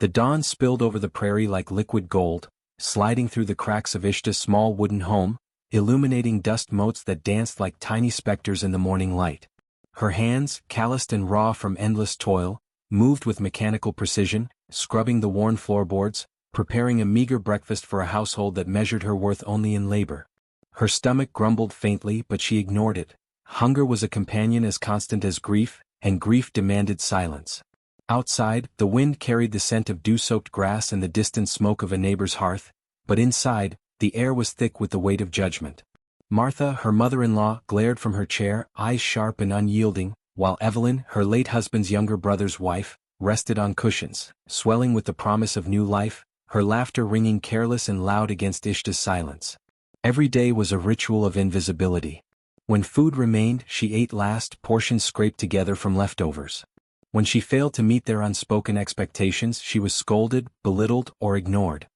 The dawn spilled over the prairie like liquid gold, sliding through the cracks of Ishta's small wooden home, illuminating dust motes that danced like tiny specters in the morning light. Her hands, calloused and raw from endless toil, moved with mechanical precision, scrubbing the worn floorboards, preparing a meager breakfast for a household that measured her worth only in labor. Her stomach grumbled faintly, but she ignored it. Hunger was a companion as constant as grief, and grief demanded silence. Outside, the wind carried the scent of dew-soaked grass and the distant smoke of a neighbor's hearth, but inside, the air was thick with the weight of judgment. Martha, her mother-in-law, glared from her chair, eyes sharp and unyielding, while Evelyn, her late husband's younger brother's wife, rested on cushions, swelling with the promise of new life, her laughter ringing careless and loud against Ishta's silence. Every day was a ritual of invisibility. When food remained, she ate last, portions scraped together from leftovers. When she failed to meet their unspoken expectations, she was scolded, belittled, or ignored.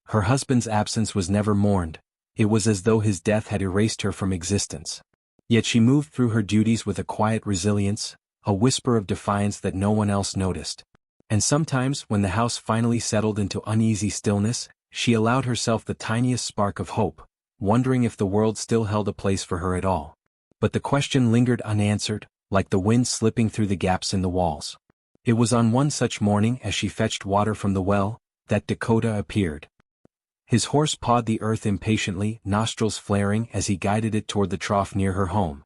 Her husband's absence was never mourned. It was as though his death had erased her from existence. Yet she moved through her duties with a quiet resilience, a whisper of defiance that no one else noticed. And sometimes, when the house finally settled into uneasy stillness, she allowed herself the tiniest spark of hope, wondering if the world still held a place for her at all. But the question lingered unanswered, like the wind slipping through the gaps in the walls. It was on one such morning as she fetched water from the well, that Dakota appeared. His horse pawed the earth impatiently, nostrils flaring as he guided it toward the trough near her home.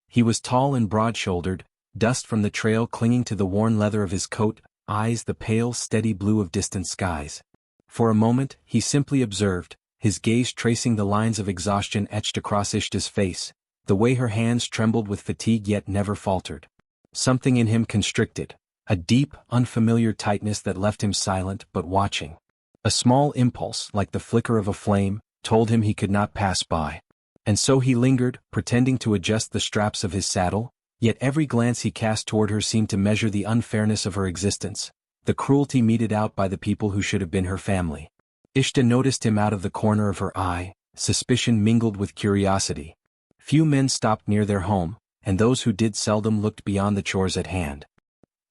He was tall and broad-shouldered, dust from the trail clinging to the worn leather of his coat, eyes the pale, steady blue of distant skies. For a moment, he simply observed, his gaze tracing the lines of exhaustion etched across Ishta's face, the way her hands trembled with fatigue yet never faltered. Something in him constricted, a deep, unfamiliar tightness that left him silent but watching. A small impulse, like the flicker of a flame, told him he could not pass by. And so he lingered, pretending to adjust the straps of his saddle, yet every glance he cast toward her seemed to measure the unfairness of her existence, the cruelty meted out by the people who should have been her family. Ishta noticed him out of the corner of her eye, suspicion mingled with curiosity. Few men stopped near their home, and those who did seldom looked beyond the chores at hand.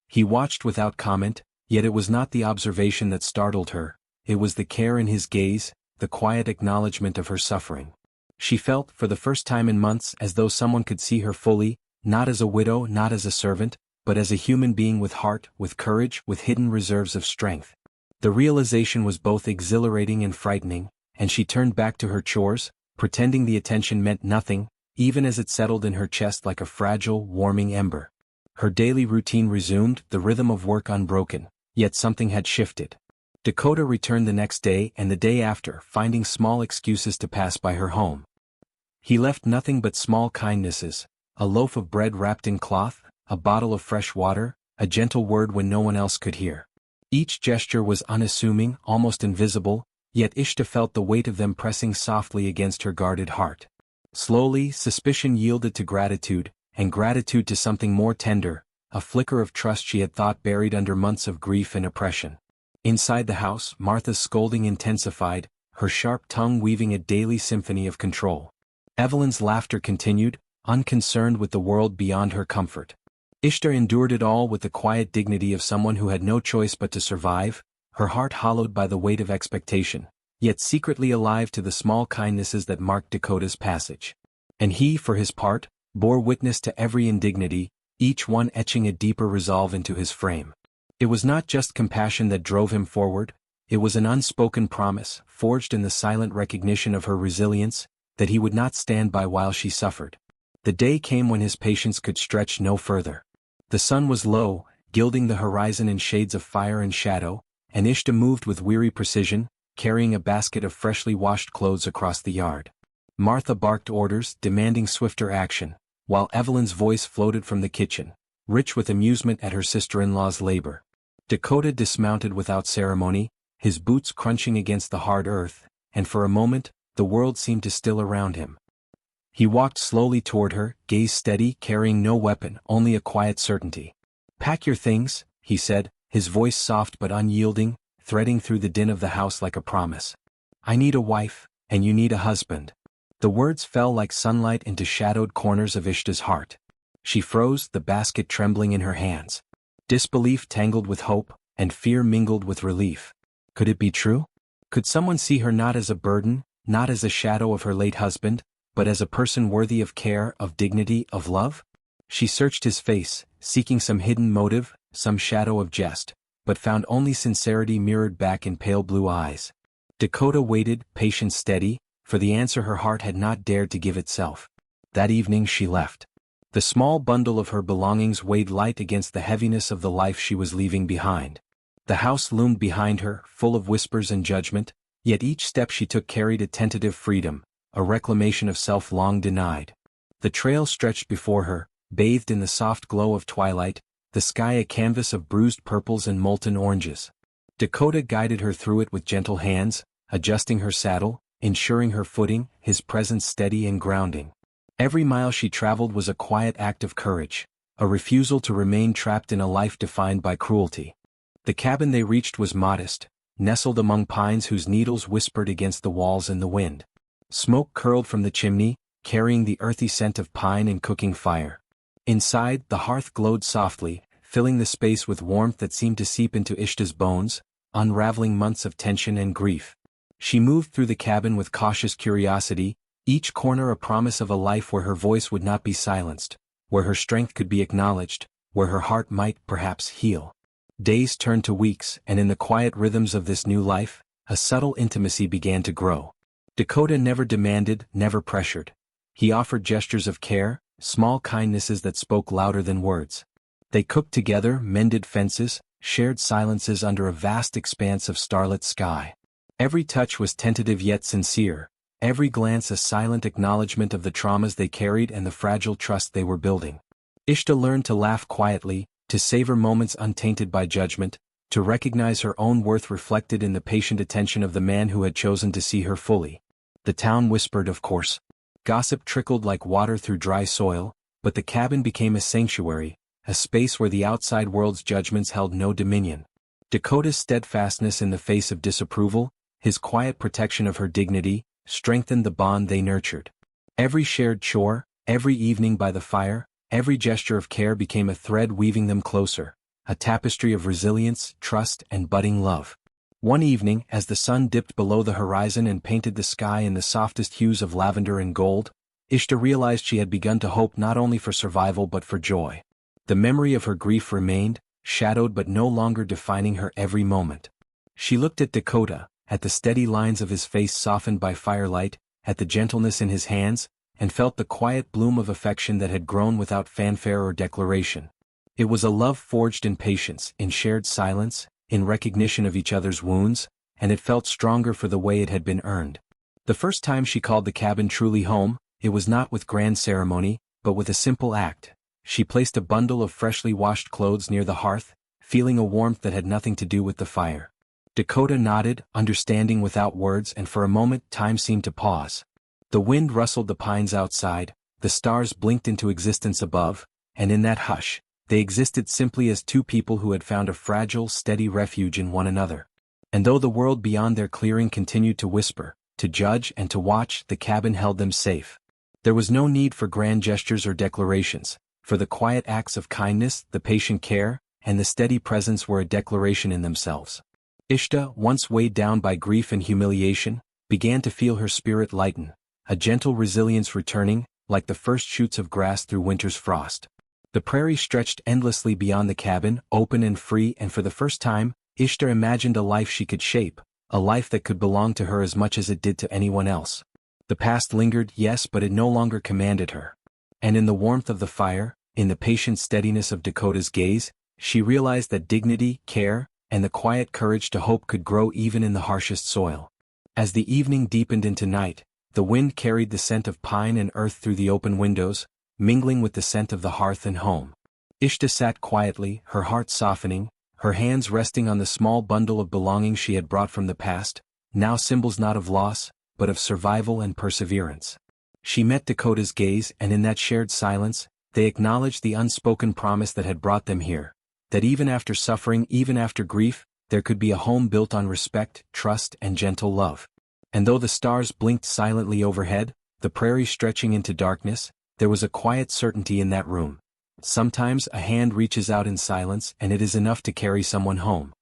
He watched without comment, yet it was not the observation that startled her, it was the care in his gaze, the quiet acknowledgement of her suffering. She felt, for the first time in months, as though someone could see her fully, not as a widow, not as a servant, but as a human being with heart, with courage, with hidden reserves of strength. The realization was both exhilarating and frightening, and she turned back to her chores, pretending the attention meant nothing, even as it settled in her chest like a fragile, warming ember. Her daily routine resumed, the rhythm of work unbroken, yet something had shifted. Dakota returned the next day and the day after, finding small excuses to pass by her home. He left nothing but small kindnesses, a loaf of bread wrapped in cloth, a bottle of fresh water, a gentle word when no one else could hear. Each gesture was unassuming, almost invisible, yet Ishta felt the weight of them pressing softly against her guarded heart. Slowly, suspicion yielded to gratitude, and gratitude to something more tender, a flicker of trust she had thought buried under months of grief and oppression. Inside the house, Martha's scolding intensified, her sharp tongue weaving a daily symphony of control. Evelyn's laughter continued, unconcerned with the world beyond her comfort. Ishtar endured it all with the quiet dignity of someone who had no choice but to survive, her heart hollowed by the weight of expectation, yet secretly alive to the small kindnesses that marked Dakota's passage. And he, for his part, bore witness to every indignity, each one etching a deeper resolve into his frame. It was not just compassion that drove him forward, it was an unspoken promise, forged in the silent recognition of her resilience, that he would not stand by while she suffered. The day came when his patience could stretch no further. The sun was low, gilding the horizon in shades of fire and shadow, and Ishta moved with weary precision, carrying a basket of freshly washed clothes across the yard. Martha barked orders, demanding swifter action, while Evelyn's voice floated from the kitchen, rich with amusement at her sister-in-law's labor. Dakota dismounted without ceremony, his boots crunching against the hard earth, and for a moment, the world seemed to still around him. He walked slowly toward her, gaze steady, carrying no weapon, only a quiet certainty. "Pack your things," he said, his voice soft but unyielding, threading through the din of the house like a promise. "I need a wife, and you need a husband." The words fell like sunlight into shadowed corners of Ishta's heart. She froze, the basket trembling in her hands. Disbelief tangled with hope, and fear mingled with relief. Could it be true? Could someone see her not as a burden, not as a shadow of her late husband, but as a person worthy of care, of dignity, of love? She searched his face, seeking some hidden motive, some shadow of jest, but found only sincerity mirrored back in pale blue eyes. Dakota waited, patient, steady, for the answer her heart had not dared to give itself. That evening she left. The small bundle of her belongings weighed light against the heaviness of the life she was leaving behind. The house loomed behind her, full of whispers and judgment, yet each step she took carried a tentative freedom, a reclamation of self long denied. The trail stretched before her, bathed in the soft glow of twilight, the sky a canvas of bruised purples and molten oranges. Dakota guided her through it with gentle hands, adjusting her saddle, ensuring her footing, his presence steady and grounding. Every mile she traveled was a quiet act of courage, a refusal to remain trapped in a life defined by cruelty. The cabin they reached was modest, nestled among pines whose needles whispered against the walls in the wind. Smoke curled from the chimney, carrying the earthy scent of pine and cooking fire. Inside, the hearth glowed softly, filling the space with warmth that seemed to seep into Ishta's bones, unraveling months of tension and grief. She moved through the cabin with cautious curiosity, each corner a promise of a life where her voice would not be silenced, where her strength could be acknowledged, where her heart might, perhaps, heal. Days turned to weeks, and in the quiet rhythms of this new life, a subtle intimacy began to grow. Dakota never demanded, never pressured. He offered gestures of care, small kindnesses that spoke louder than words. They cooked together, mended fences, shared silences under a vast expanse of starlit sky. Every touch was tentative yet sincere, every glance a silent acknowledgement of the traumas they carried and the fragile trust they were building. Ishta learned to laugh quietly, to savor moments untainted by judgment, to recognize her own worth reflected in the patient attention of the man who had chosen to see her fully. The town whispered, of course. Gossip trickled like water through dry soil, but the cabin became a sanctuary, a space where the outside world's judgments held no dominion. Dakota's steadfastness in the face of disapproval, his quiet protection of her dignity, strengthened the bond they nurtured. Every shared chore, every evening by the fire, every gesture of care became a thread weaving them closer, a tapestry of resilience, trust, and budding love. One evening, as the sun dipped below the horizon and painted the sky in the softest hues of lavender and gold, Ishta realized she had begun to hope not only for survival but for joy. The memory of her grief remained, shadowed but no longer defining her every moment. She looked at Dakota, at the steady lines of his face softened by firelight, at the gentleness in his hands, and felt the quiet bloom of affection that had grown without fanfare or declaration. It was a love forged in patience, in shared silence, in recognition of each other's wounds, and it felt stronger for the way it had been earned. The first time she called the cabin truly home, it was not with grand ceremony, but with a simple act. She placed a bundle of freshly washed clothes near the hearth, feeling a warmth that had nothing to do with the fire. Dakota nodded, understanding without words, and for a moment time seemed to pause. The wind rustled the pines outside, the stars blinked into existence above, and in that hush, they existed simply as two people who had found a fragile, steady refuge in one another. And though the world beyond their clearing continued to whisper, to judge and to watch, the cabin held them safe. There was no need for grand gestures or declarations, for the quiet acts of kindness, the patient care, and the steady presence were a declaration in themselves. Ishta, once weighed down by grief and humiliation, began to feel her spirit lighten, a gentle resilience returning, like the first shoots of grass through winter's frost. The prairie stretched endlessly beyond the cabin, open and free, and for the first time, Ishta imagined a life she could shape, a life that could belong to her as much as it did to anyone else. The past lingered, yes, but it no longer commanded her. And in the warmth of the fire, in the patient steadiness of Dakota's gaze, she realized that dignity, care, and the quiet courage to hope could grow even in the harshest soil. As the evening deepened into night, the wind carried the scent of pine and earth through the open windows, mingling with the scent of the hearth and home. Ishta sat quietly, her heart softening, her hands resting on the small bundle of belongings she had brought from the past, now symbols not of loss, but of survival and perseverance. She met Dakota's gaze, and in that shared silence, they acknowledged the unspoken promise that had brought them here, that even after suffering, even after grief, there could be a home built on respect, trust, and gentle love. And though the stars blinked silently overhead, the prairie stretching into darkness, there was a quiet certainty in that room. Sometimes a hand reaches out in silence and it is enough to carry someone home.